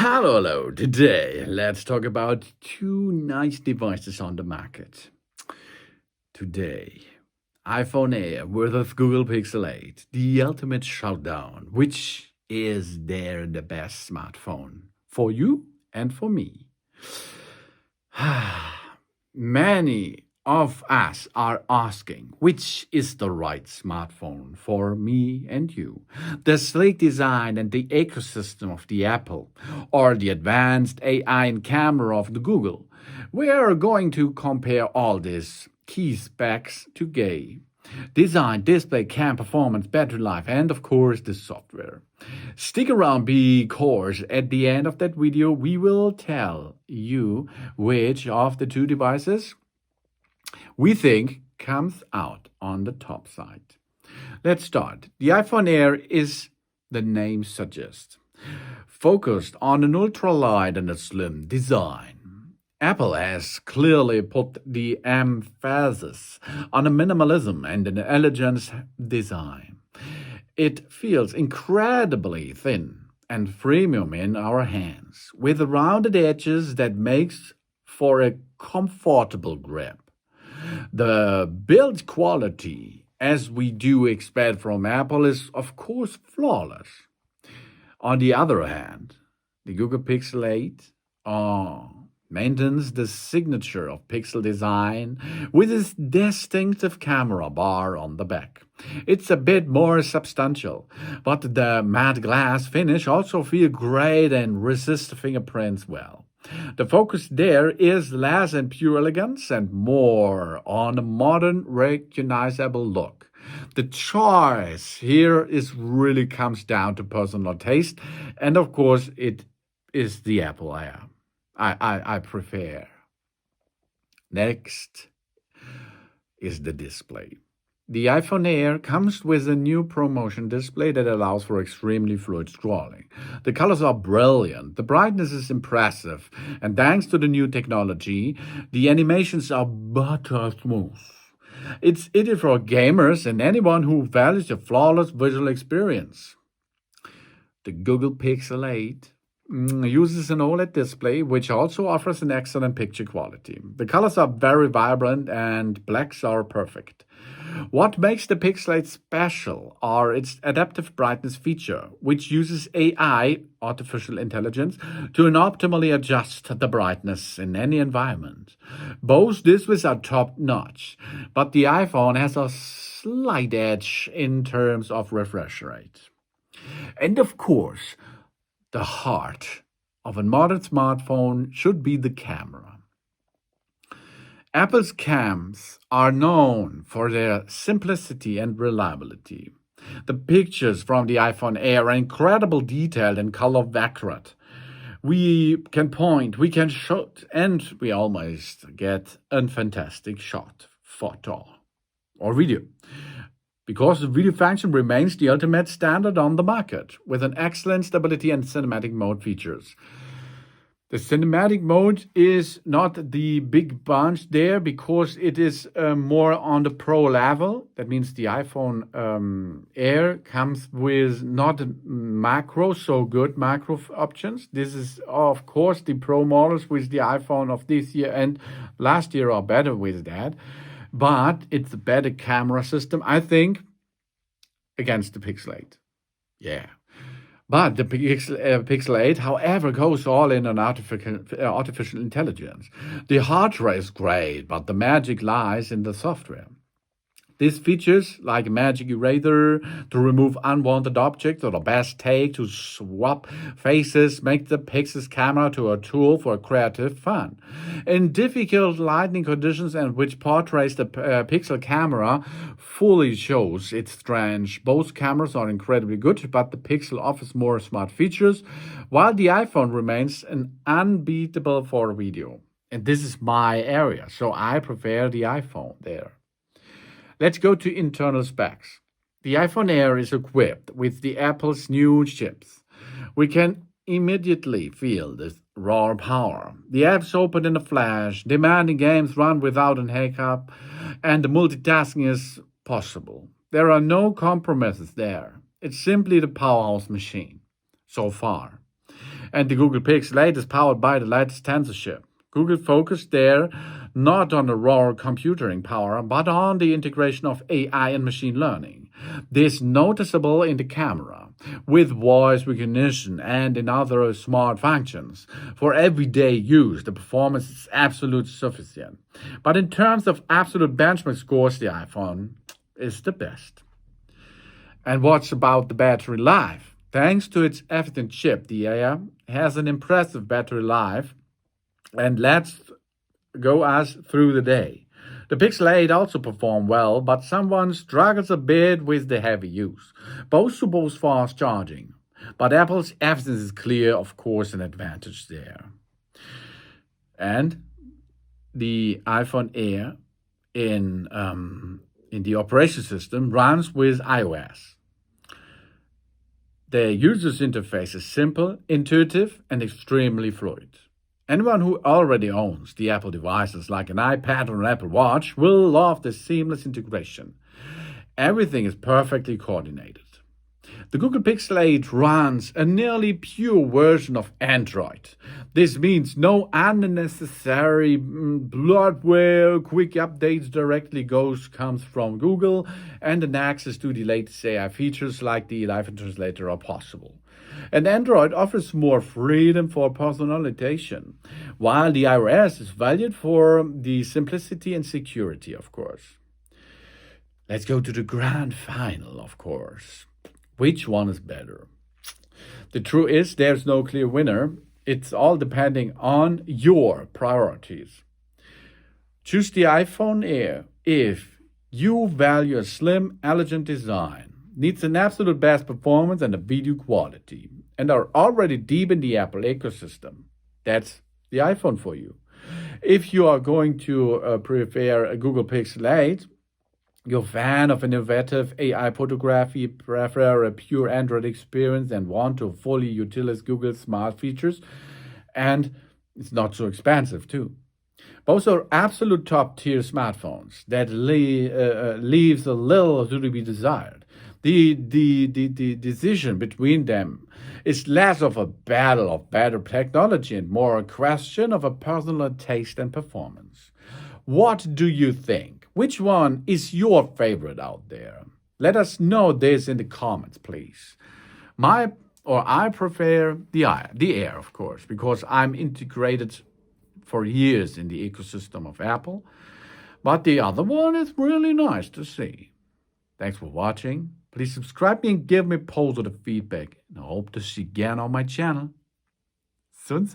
Hello. Today, let's talk about two nice devices on the market. Today, iPhone Air versus Google Pixel 8, the ultimate showdown. Which is there the best smartphone for you and for me? Many of us are asking which is the right smartphone for me and you. The sleek design and the ecosystem of the Apple, or the advanced AI and camera of the Google. We are going to compare all these key specs today. Design, display, cam, performance, battery life, and of course the software. Stick around because at the end of that video we will tell you which of the two devices we think comes out on the top side. Let's start. The iPhone Air is, the name suggests, focused on an ultralight and a slim design. Apple has clearly put the emphasis on a minimalism and an elegant design. It feels incredibly thin and premium in our hands, with rounded edges that makes for a comfortable grip. The build quality, as we do expect from Apple, is of course flawless. On the other hand, the Google Pixel 8 maintains the signature of Pixel design with its distinctive camera bar on the back. It's a bit more substantial, but the matte glass finish also feels great and resists fingerprints well. The focus there is less on pure elegance and more on a modern, recognizable look. The choice here really comes down to personal taste, and of course, it is the Apple Air. I prefer. Next is the display. The iPhone Air comes with a new ProMotion display that allows for extremely fluid scrolling. The colors are brilliant, the brightness is impressive, and thanks to the new technology, the animations are butter smooth. It's ideal for gamers and anyone who values a flawless visual experience. The Google Pixel 8 uses an OLED display, which also offers an excellent picture quality. The colors are very vibrant and blacks are perfect. What makes the Pixel 8 special are its adaptive brightness feature, which uses AI, artificial intelligence, to optimally adjust the brightness in any environment. Both displays are top-notch, but the iPhone has a slight edge in terms of refresh rate. And of course, the heart of a modern smartphone should be the camera. Apple's cams are known for their simplicity and reliability. The pictures from the iPhone Air are incredibly detailed and color accurate. We can point, we can shoot, and we almost get a fantastic shot, photo, or video. Because the video function remains the ultimate standard on the market, with an excellent stability and cinematic mode features. The cinematic mode is not the big bunch there because it is more on the pro level. That means the iPhone Air comes with not macro, so good macro options. This is, of course, the pro models with the iPhone of this year and last year are better with that. But it's a better camera system, I think, against the Pixel 8. Yeah. But the Pixel 8, however, goes all in on artificial intelligence. The hardware is great, but the magic lies in the software. These features, like a magic eraser to remove unwanted objects or the best take to swap faces, make the Pixel's camera to a tool for creative fun. In difficult lighting conditions and which portrays the Pixel camera fully shows its strength. Both cameras are incredibly good, but the Pixel offers more smart features, while the iPhone remains an unbeatable for video. And this is my area, so I prefer the iPhone there. Let's go to internal specs. The iPhone Air is equipped with the Apple's new chips. We can immediately feel this raw power. The apps open in a flash, demanding games run without a hiccup, and the multitasking is possible. There are no compromises there. It's simply the powerhouse machine. So far. And the Google Pixel 8 is powered by the latest Tensor chip. Google focused there not on the raw computing power, but on the integration of AI and machine learning. This is noticeable in the camera, with voice recognition and in other smart functions. For everyday use, the performance is absolutely sufficient. But in terms of absolute benchmark scores, the iPhone is the best. And what's about the battery life? Thanks to its efficient chip, the Air has an impressive battery life, and let's go us through the day. The Pixel 8 also performed well, but someone struggles a bit with the heavy use. Both support fast charging, but Apple's evidence is clear, of course, an advantage there. And the iPhone Air in the operation system runs with iOS. The user's interface is simple, intuitive, and extremely fluid. Anyone who already owns the Apple devices like an iPad or an Apple Watch will love the seamless integration. Everything is perfectly coordinated. The Google Pixel 8 runs a nearly pure version of Android. This means no unnecessary bloatware, quick updates directly comes from Google, and an access to the latest AI features like the Live Translator are possible. And Android offers more freedom for personalization, while the iOS is valued for the simplicity and security, of course. Let's go to the grand final, of course. Which one is better? The truth is, there's no clear winner. It's all depending on your priorities. Choose the iPhone Air if you value a slim, elegant design, needs an absolute best performance and a video quality, and are already deep in the Apple ecosystem. That's the iPhone for you. If you are going to prefer a Google Pixel 8, you're a fan of innovative AI photography, prefer a pure Android experience, and want to fully utilize Google's smart features, and it's not so expensive too. Both are absolute top-tier smartphones that leaves a little to be desired. The decision between them is less of a battle of better technology and more a question of a personal taste and performance. What do you think? Which one is your favorite out there? Let us know this in the comments, please. I prefer the Air, of course, because I'm integrated for years in the ecosystem of Apple. But the other one is really nice to see. Thanks for watching. Please subscribe me and give me positive feedback. And I hope to see you again on my channel. Soon.